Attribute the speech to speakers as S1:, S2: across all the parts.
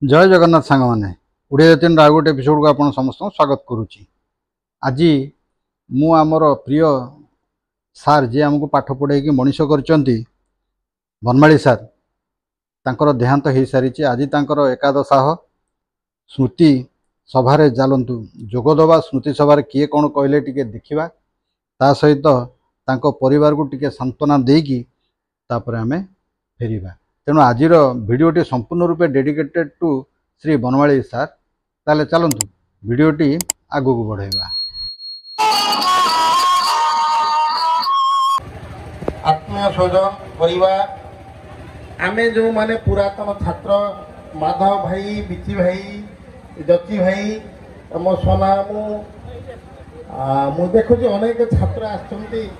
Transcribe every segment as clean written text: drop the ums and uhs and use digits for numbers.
S1: जय जगन्नाथ सांग मैंने ओडिया जतिन आउ गोटे एपिसोड को आपन समस्त स्वागत करुच्ची। आज मु आमर प्रिय सार जी आमको पाठ पढ़े मनीष कर बनमाली सार तांकर देहांत हो सारी। आज तांकर एकादशाह स्मृति सभारे चलतु जोगदवा स्मृति सभार किए कौन कहले टिके देखा ता सहित तांको परिवार को टिके सांत्वना देकी तापर आमे फेरिबा। तेणु आज भिडियोटी संपूर्ण रूपे डेडिकेटेड टू श्री बनमाली सार। ताले चलतु भिडियोटी आगू को बढ़ाइबा।
S2: आत्मीय स्वजन परिवार आमे जो माने पुरातन छात्र माधव भाई, बिची भाई, जची भाई, मो सोना मु देखु अनेक छात्र आछंती।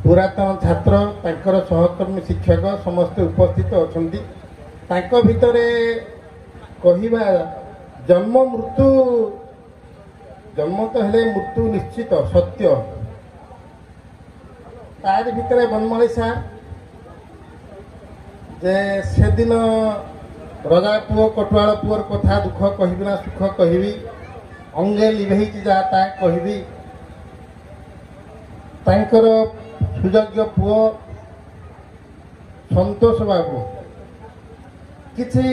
S2: पुरातन छात्र तांकर सहकर्मी शिक्षक समस्त उपस्थित अछंती। तांको भितरे कहिबा जन्म मृत्यु, जन्म तो हेले मृत्यु निश्चित सत्य। तार भितरे बनमाली सार जे से दिन रजा पुओ कटुआल पुअर कथा दुख कहबी ना सुख कहबी, अंगे लिभेई जा ता कहबी। तांकर सुयोग्य पुओ संतोष बाबू किसी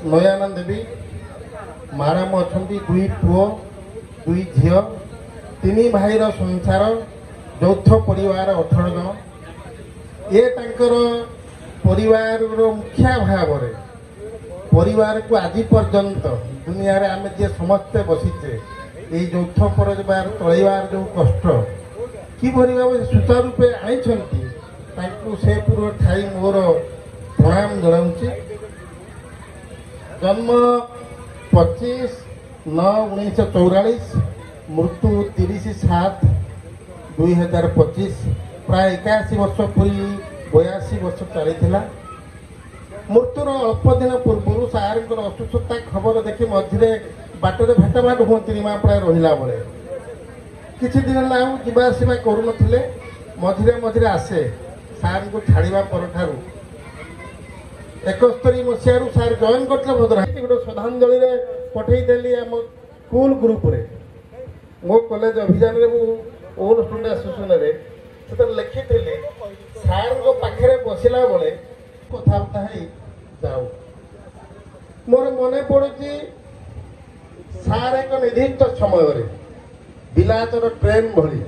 S2: नयानंद देवी माराम अच्छा दुई पुओ दुई झील तीन भाईर संसार यौथ परिवार 18 जन। ये तांकर परिवार मुखिया भाव परिवार को आज पर्यंत दुनिया रे आमे जे समस्ते बसीचे ये यौथ परिवार चलैबार जो कष्ट कि भाव सुचारूपे आई से पूर्व ठाई मोर प्रणाम जनाऊँगी। जन्म 25/9/1944, मृत्यु 30/7/2025, प्राय 81 वर्ष पूरी 82 वर्ष चली। मृत्युर अल्प दिन पूर्व सार असुस्थता खबर देखी मझे बाटर भेटभाट हूँ निमापड़ा रहा बेले किसी दिन ना जावासवा करूँ मझे मझे आसे सार को छाड़ा पर 71 मसीह सार जॉइन करते भद्रक गोटे श्रद्धांजलि पठेदेली आम स्कूल ग्रुप रे मो कॉलेज अभियान में ओन स्टूडेंट एसोसिएशन से लिखी सार पाखे बसला बेले कथबार्ता जाऊ मोर मन पड़ू सार एक निर्दिष्ट समय बिलातर ट्रेन भरी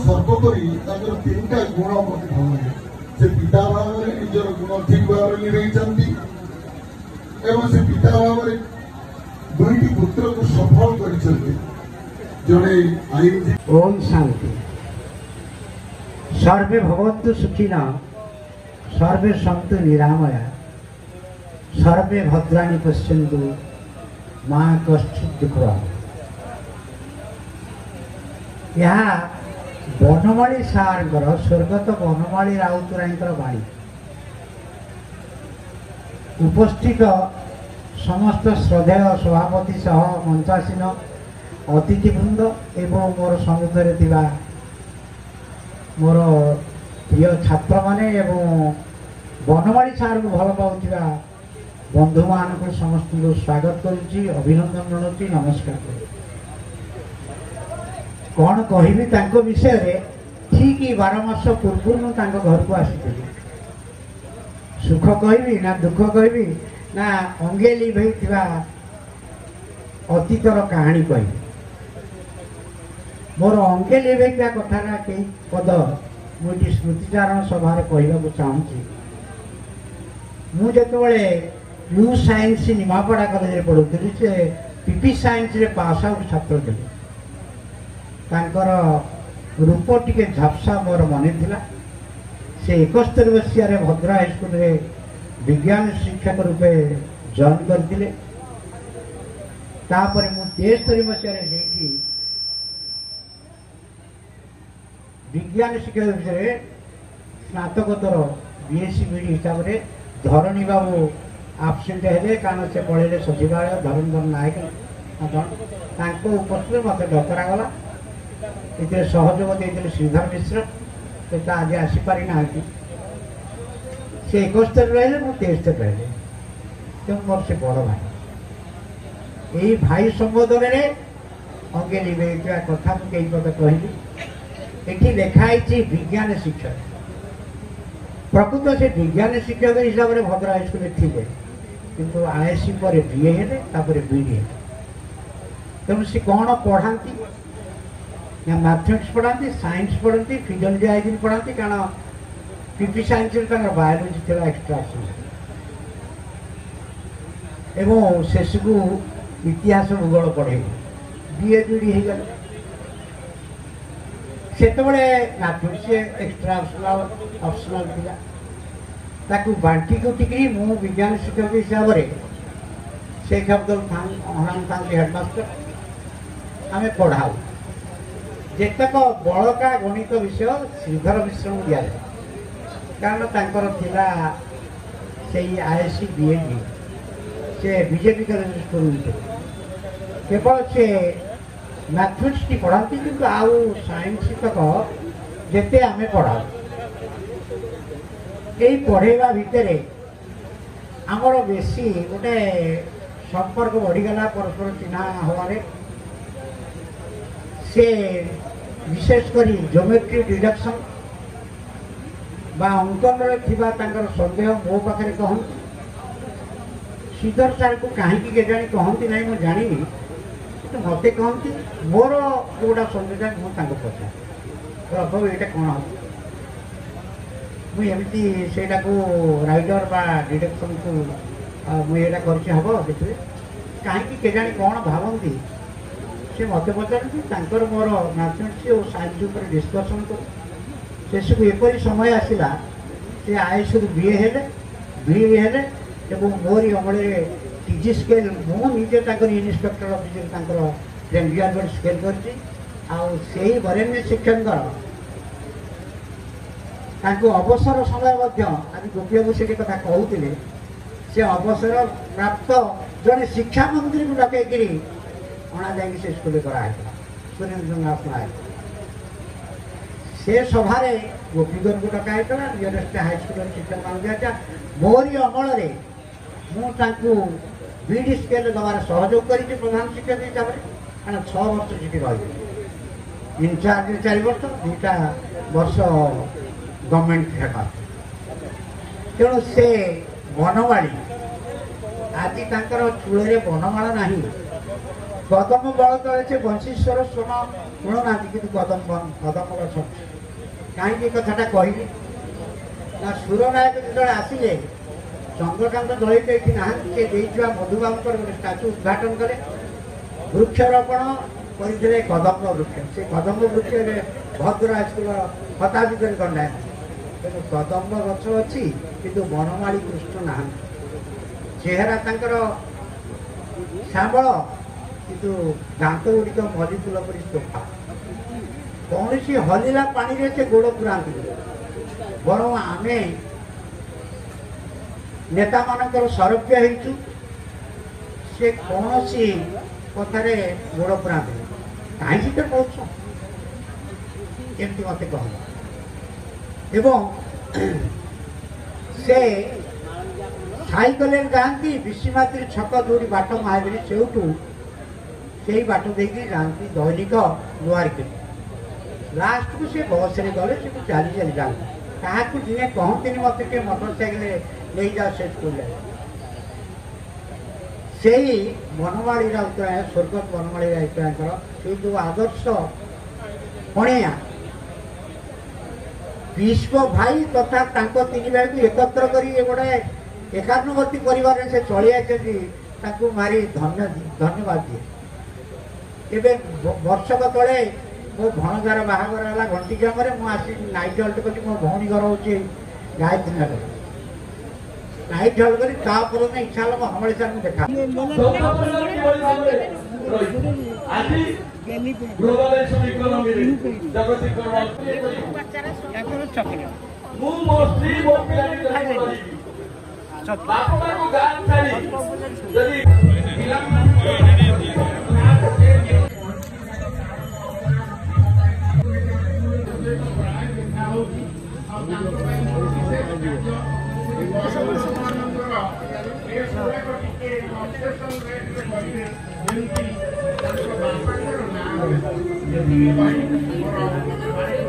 S2: सर्वोपरि तीन टा गुण मत भल लगे। से पिता भाव में निजर गुण ठीक भाव से पिता भाव में दुईटी पुत्र को सफल कर
S3: ओम शांति। सर्वे भवन्तु सुखिनः, सर्वे सन्तु निरामया, सर्वे भद्राणि पश्यन्तु मा कश्चित् दुःखभाग्। यहाँ बनमाली सार स्वर्गत बनमाली राउतराय बाणी उपस्थित समस्त श्रद्धेय सभापति सह मंचासीन अतिथिवृंद एवं मोर समुद्र थिबा मोर प्रिय छात्र माने एवं बनमाली सार को भल पाउथिबा बंधु मान को समस्त को स्वागत करुच्ची, अभिनंदन जनाउछि, नमस्कार करुच्ची। कौन कहबी तांको विषय रे ठीक 12 मास पूर्व घर को आसी सुख कहबी ना दुख कहबी ना अंगे लिभेई अतीतर कहानी कहबी। मोर अंगे लिभेगा कथा कई पद मुझे स्मृतिचारण सभा कहवाक चाहूँगी। मुझे यू साइंस निमापड़ा कॉलेज पढ़ुली से पीपी साइंस रे पास आउट छात्र थे। रूप टिके झपसा मोर मन था। से 71 मसीह भद्रा हाईस्कल रे विज्ञान शिक्षक रूपे जॉइन करते। तापर मु 73 मसीह विज्ञान शिक्षक विषय स्नातकोत्तर बीएससी बीडी हिसाब से धरणी बाबू आबसेंट है कारण से पढ़े सचिवालय धरणधर नायक उपस्थित मत डकरागला। ये सहयोग देते श्रीधर मिश्र से आज आसीपारी ना से 71 रहे मुझे 73 रहे तेणु मोर से बड़ भाई यही भाई संबोधन में अंगे लिभेगा कथा कई पद कहली। ये लिखाई विज्ञान शिक्षक प्रकृत से विज्ञान शिक्षक हिसाब से भद्रा हाईस्कल थे किंतु आईएससी पर बीए है बीडी है। तेणु सी कौन पढ़ाती या मैथमेटिक्स पढ़ाती साइंस पढ़ती फिजियोलॉजी हाइजीन पढ़ाती कारण पीपी साइंस बायोलोजी था एक्स्ट्रा एवं शेष को इतिहास भूगोल पढ़े बीए बीडी हो गले से मैथमेटिक्स एक्स्ट्रा ऑप्शनल था ताकू बांटी कुटिकी मु विज्ञान शिक्षक हिसाब से शेख अब्दुल खान हेडमास्टर आम पढ़ाऊ जेतक बड़का गणित विषय श्रीधर मिश्र को दिया कारण थिला से आईएससी बीएडी से बीजेपी का स्कूल केवल से मैथमेटिक्स टी पढ़ाती किंतु आउ साइंस तक जेते आम पढ़ाऊ यही पढ़ेवा भितर आमर बेसी गोटे संपर्क बढ़ीगला परस्पर चिन्हा हमारे से विशेषकर ज्योमेट्री डिडक्शन बा अंकन सन्देह मो पाखे कहती श्रीधर सार को कहीं केजाणी कहती ना मुझे जानी तो मत कहती मोर जोड़ा सन्देह मुझे पचार प्रभु ये कौन मुझे से राइडर बा डिडक्शन को मुझे हम देखिए कहीं केजाणी कौन भावती से मत पचार मोर मैथमेटिक्स और साइंस उपर डिस्कसन कर शेष को एपरी समय आसला से आईएस बीए हेले बीए हेले मोरी अमल टीजी स्केल मुझे इन्स्पेक्टर ऑफिस ग्रेजुएट स्केल कर वरेण्य शिक्षक अवसर समय आज गोपी बाबू से कथा कहते से अवसर प्राप्त जड़े शिक्षा मंत्री को डकई अणा जा स्कूल कराई सुरेन्द्रनाथ नायक से सभार गोपीगढ़ को डकाई नियरेस्ट हाईस्कल शिक्षक मान दिया मोरी अमल मुझे बीडी स्केल दबार सहयोग कर प्रधान शिक्षक हिसाब से कारण 6 वर्ष सीटी रही इनचार्ज 4 वर्ष 2 वर्ष गवर्नमेंट हेड तेणु से बनमाड़ी आज चूल बनमाला ना कदम बल तले से वंशीश्वर सोन शुणुना कि कदम कदम गछ कहीं कथाटा कहली ना सुरनायक जो आसिले चंद्रकांत दलित ये ना से मधुबाबू गोटे स्टाच्यू उद्घाटन कले वृक्षरोपण करते कदम वृक्ष से कदम वृक्ष भद्र हाईस्कल शताब्दी गंडा तेणु कदम गछ अच्छी किंतु बनमाड़ी कृष्ण ना चेहरा तर श्यामल किंतु दांत गुड़िक मली फूल पर चोखा कौन सी हलिला पानी रे से गोड़ पुराती बर आम नेता मानकर सरप्य हो से कौन सी कथार गोड़ पुराती कहीं तो कौन एमती मत कह एवं से साइकल जाती विश्वमात्री छक दूरी बाट महावीर से बाट देखिए जाती दैनिक नुआर लास्ट को से बस रे गले से चली चली जाती क्या दिने कहते मत के मोटरसाइकिल ले जाओ से स्कूल से बनमाड़ी राउतराय स्वर्गत बनमाड़ी राउतराय से जो आदर्श पणिया विश्व भाई तथा तांको तीन भाई को एकत्र करी गोटे एकात्मवर्ती परिवार से चली आती मारी धन्यवाद दिए। एवं वर्षक तले मो भणजार बाहागर है घंटी ग्राम मुझे आसी नाइट हल्ट कर मो भौणी घर हूँ गायत्री नगर नाइट हल्ट कर इच्छा हल हमलेश्वर में देखा
S2: Thank you.